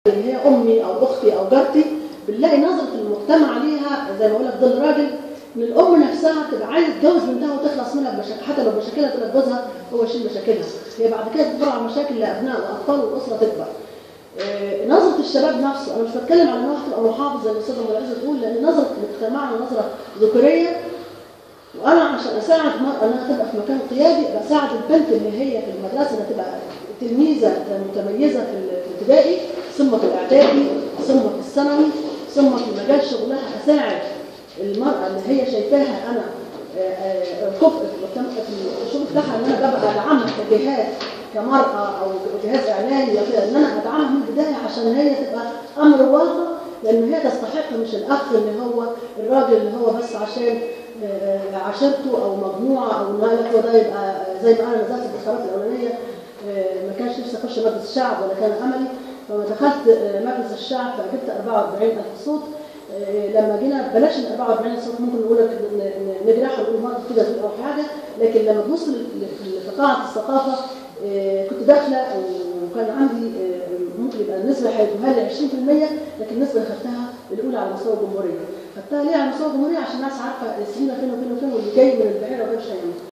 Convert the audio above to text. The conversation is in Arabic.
اللي هي امي او اختي او جارتي، بنلاقي نظره المجتمع ليها زي ما بقول لك ظل راجل، ان الام نفسها تبقى عايزه تتجوز بنتها وتخلص منها بمشاكل، حتى لو مشاكلها تبقى جوزها هو يشيل مشاكلها، هي بعد كده تفرع مشاكل لابناء واطفال والاسره تكبر. نظره الشباب نفسه، انا مش بتكلم على ان واحد تبقى محافظ زي الاستاذه ام العز تقول، لان نظره مجتمعنا نظره ذكوريه، وانا عشان اساعد المراه انها تبقى في مكان قيادي بساعد البنت اللي هي في المدرسه انها تبقى تلميذه متميزه في الابتدائي ثم في الاعدادي ثم في الثانوي ثم في مجال شغلها، اساعد المراه اللي هي شايفاها انا كفء في الشغل بتاعها، ان انا ببقى ادعمها كجهاز كمراه او جهاز اعلامي ان انا ادعمها من البدايه عشان هي تبقى امر واقع، لان هي تستحق مش الاخ اللي هو الراجل اللي هو بس عشان عشيرته او مجموعه او هو ده يبقى زي ما انا نزلت الانتخابات الاولانيه ما كانش نفسي اخش مجلس الشعب ولا كان املي، فلما دخلت مجلس الشعب فجبت 44,000 صوت. لما جينا بلاش ال 44 صوت ممكن نقول لك نجرحها ونقول مرة كده او حاجه، لكن لما تبص في قاعه الثقافه كنت داخله وكان عندي ممكن يبقى النسبه هيدوها لي 20%، لكن النسبه اللي خدتها الاولى على مستوى الجمهوريه، خدتها ليه على مستوى الجمهوريه عشان الناس عارفه السنين فين وفين وفين، واللي جاي من البحيره وده مش هيعمل.